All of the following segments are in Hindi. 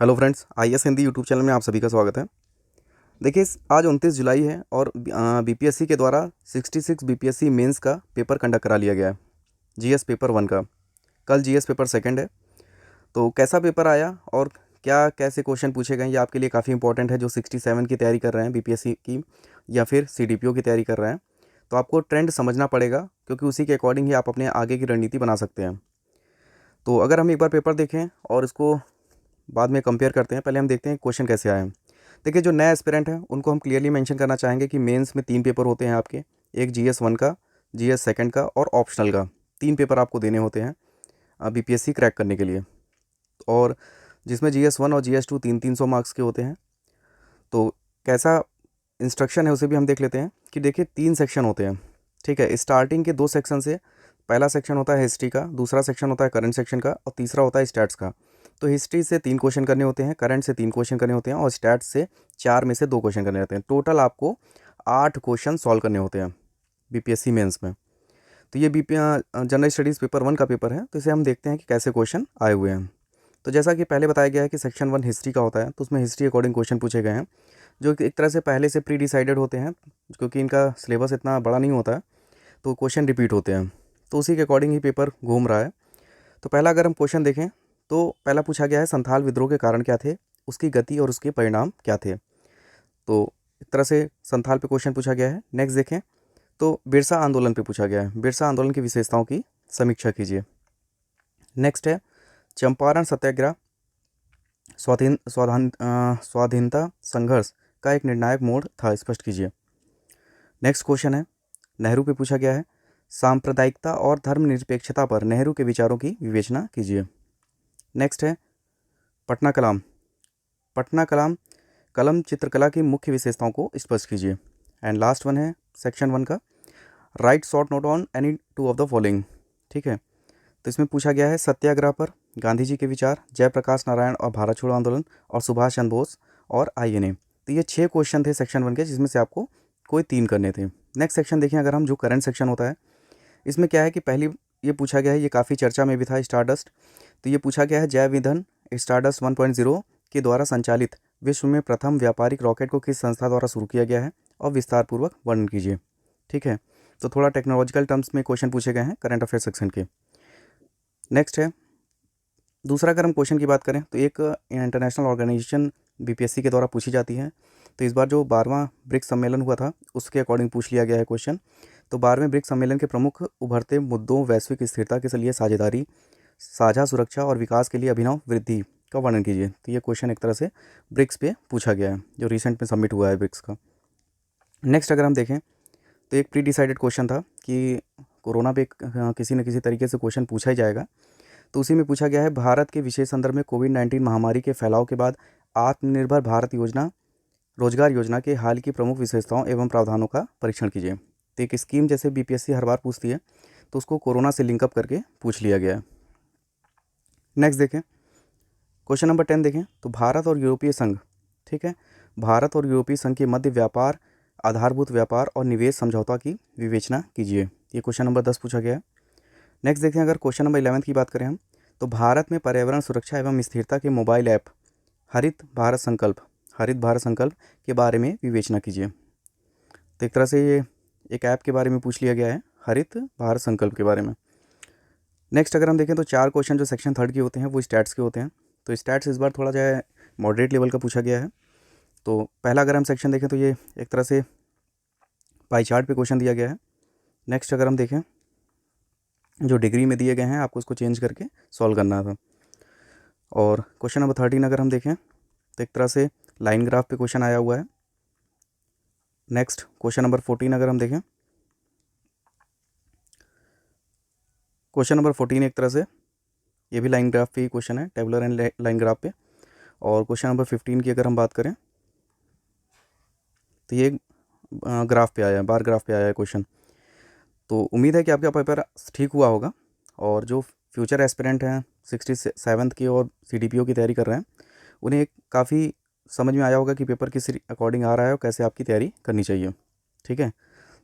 Hello friends, IAS Hindi YouTube channel में आप सभी का स्वागत है। देखिए, आज 29 जुलाई है और बीपीएससी के द्वारा 66 बीपीएससी मेंस का पेपर कंडक्ट करा लिया गया है। जीएस पेपर 1 का कल जीएस पेपर 2 है। तो कैसा पेपर आया और क्या कैसे क्वेश्चन पूछे गए, ये आपके लिए काफ़ी इंपॉर्टेंट है जो 67 की तैयारी कर रहे हैं बीपीएससी की या फिर सीडीपीओ की तैयारी कर रहे हैं। तो आपको ट्रेंड समझना पड़ेगा, क्योंकि उसी के अकॉर्डिंग ही आप अपने आगे की रणनीति बना सकते हैं। तो अगर हम एक बार पेपर देखें और इसको बाद में कंपेयर करते हैं, पहले हम देखते हैं क्वेश्चन कैसे आए हैं। देखिए, जो नए एस्पिरेंट हैं उनको हम क्लियरली मेंशन करना चाहेंगे कि मेंस में 3 पेपर होते हैं आपके। एक जीएस 1 का, जीएस 2 का और ऑप्शनल का। 3 पेपर आपको देने होते हैं बीपीएससी क्रैक करने के लिए। और जिसमें जीएस 1 और जीएस 2 300 मार्क्स के होते हैं। तो कैसा इंस्ट्रक्शन है उसे भी हम देख लेते हैं कि देखिए 3 सेक्शन होते हैं। ठीक है, स्टार्टिंग के 2 सेक्शन से पहला सेक्शन होता है हिस्ट्री का, दूसरा सेक्शन होता है करंट सेक्शन का और तीसरा होता है स्टैट्स का। तो हिस्ट्री से 3 क्वेश्चन करने होते हैं, करंट से 3 क्वेश्चन करने होते हैं और स्टैट्स से 4 में से 2 क्वेश्चन करने होते हैं। टोटल आपको 8 क्वेश्चन सॉल्व करने होते हैं बीपीएससी मेंस में। तो ये बीपी जनरल स्टडीज़ पेपर 1 का पेपर है। तो इसे हम देखते हैं कि कैसे क्वेश्चन आए हुए हैं। तो जैसा कि पहले बताया गया है कि सेक्शन 1 हिस्ट्री का होता है, तो उसमें हिस्ट्री अकॉर्डिंग क्वेश्चन पूछे गए हैं जो कि एक तरह से पहले से प्री डिसाइडेड होते हैं, क्योंकि इनका सिलेबस इतना बड़ा नहीं होता है। तो क्वेश्चन रिपीट होते हैं, तो उसी के अकॉर्डिंग ही पेपर घूम रहा है। तो पहला अगर हम क्वेश्चन देखें तो पहला पूछा गया है संथाल विद्रोह के कारण क्या थे, उसकी गति और उसके परिणाम क्या थे। तो एक तरह से संथाल पे क्वेश्चन पूछा गया है। नेक्स्ट देखें तो बिरसा आंदोलन पे पूछा गया है, बिरसा आंदोलन की विशेषताओं की समीक्षा कीजिए। नेक्स्ट है चंपारण सत्याग्रह स्वाधीनता संघर्ष का एक निर्णायक मोड़ था, स्पष्ट कीजिए। नेक्स्ट क्वेश्चन है नेहरू पे पूछा गया है सांप्रदायिकता और धर्मनिरपेक्षता पर नेहरू के विचारों की विवेचना कीजिए। नेक्स्ट है पटना कलाम पटना कलाम कलम चित्रकला की मुख्य विशेषताओं को स्पष्ट कीजिए। एंड लास्ट वन है सेक्शन 1 का right short note on any 2 of the following. ठीक है, तो इसमें पूछा गया है सत्याग्रह पर गांधी जी के विचार, जयप्रकाश नारायण और भारत छोड़ो आंदोलन और सुभाष चंद्र बोस और आईएनए। तो ये 6 क्वेश्चन थे सेक्शन 1 के, जिसमें से आपको कोई 3 करने थे। नेक्स्ट सेक्शन देखें अगर हम, जो करंट सेक्शन होता है, इसमें क्या है कि पहली ये पूछा गया है, ये काफ़ी चर्चा में भी था, स्टारडस्ट। तो ये पूछा गया है जैव ईंधन स्टारडस्ट 1.0 के द्वारा संचालित विश्व में प्रथम व्यापारिक रॉकेट को किस संस्था द्वारा शुरू किया गया है और विस्तारपूर्वक वर्णन कीजिए। ठीक है, तो थोड़ा टेक्नोलॉजिकल टर्म्स में क्वेश्चन पूछे गए हैं करंट अफेयर सेक्शन के। नेक्स्ट है दूसरा, अगर हम क्वेश्चन की बात करें तो एक इंटरनेशनल ऑर्गेनाइजेशन बीपीएससी के द्वारा पूछी जाती है। तो इस बार जो 12वां ब्रिक्स सम्मेलन हुआ था उसके अकॉर्डिंग पूछ लिया गया है क्वेश्चन। तो 12वें ब्रिक्स सम्मेलन के प्रमुख उभरते मुद्दों वैश्विक स्थिरता के लिए साझेदारी, साझा सुरक्षा और विकास के लिए अभिनव वृद्धि का वर्णन कीजिए। तो ये क्वेश्चन एक तरह से ब्रिक्स पे पूछा गया है, जो रिसेंट में सबमिट हुआ है ब्रिक्स का। नेक्स्ट अगर हम देखें तो एक प्री डिसाइडेड क्वेश्चन था कि कोरोना पे किसी न किसी तरीके से क्वेश्चन पूछा ही जाएगा। तो उसी में पूछा गया है भारत के विशेष संदर्भ में कोविड-19 महामारी के फैलाव के बाद आत्मनिर्भर भारत योजना, रोजगार योजना के हाल की प्रमुख विशेषताओं एवं प्रावधानों का परीक्षण कीजिए। तो एक स्कीम जैसे बीपीएससी हर बार पूछती है, तो उसको कोरोना से लिंकअप करके पूछ लिया गया है। नेक्स्ट देखें क्वेश्चन नंबर 10 देखें तो भारत और यूरोपीय संघ, ठीक है, भारत और यूरोपीय संघ के मध्य व्यापार, आधारभूत व्यापार और निवेश समझौता की विवेचना कीजिए। ये क्वेश्चन नंबर 10 पूछा गया है। नेक्स्ट देखें अगर क्वेश्चन नंबर 11 की बात करें हम, तो भारत में पर्यावरण सुरक्षा एवं स्थिरता के मोबाइल ऐप हरित भारत संकल्प के बारे में विवेचना कीजिए। तो एक तरह से ये एक ऐप के बारे में पूछ लिया गया है, हरित भारत संकल्प के बारे में। नेक्स्ट अगर हम देखें तो 4 क्वेश्चन जो सेक्शन 3 के होते हैं वो स्टैट्स के होते हैं। तो स्टैट्स इस बार थोड़ा जो है मॉडरेट लेवल का पूछा गया है। तो पहला अगर हम सेक्शन देखें तो ये एक तरह से पाई चार्ट पे क्वेश्चन दिया गया है। नेक्स्ट अगर हम देखें जो डिग्री में दिए गए हैं, आपको उसको चेंज करके सॉल्व करना था। और क्वेश्चन नंबर 13 अगर हम देखें तो एक तरह से लाइन ग्राफ पे क्वेश्चन आया हुआ है। नेक्स्ट क्वेश्चन नंबर 14 अगर हम देखें, क्वेश्चन नंबर 14 एक तरह से ये भी लाइन ग्राफ पे ही क्वेश्चन है, टेबुलर एंड लाइन ग्राफ पे। और क्वेश्चन नंबर 15 की अगर हम बात करें तो ये ग्राफ पे आया है, बार ग्राफ पे आया है क्वेश्चन। तो उम्मीद है कि आपका पेपर ठीक हुआ होगा। और जो फ्यूचर एस्पिरेंट हैं 67th की और सीडीपीओ की तैयारी कर रहे हैं, उन्हें काफ़ी समझ में आया होगा कि पेपर किस अकॉर्डिंग आ रहा है और कैसे आपकी तैयारी करनी चाहिए। ठीक है,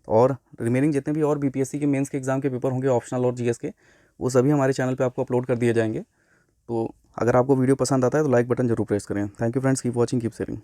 और रिमेनिंग जितने भी और बीपीएससी के मेंस के एग्ज़ाम के पेपर होंगे ऑप्शनल और जीएस के, वो सभी हमारे चैनल पे आपको अपलोड कर दिए जाएंगे। तो अगर आपको वीडियो पसंद आता है तो लाइक बटन जरूर प्रेस करें। Thank you friends, keep watching, keep sharing.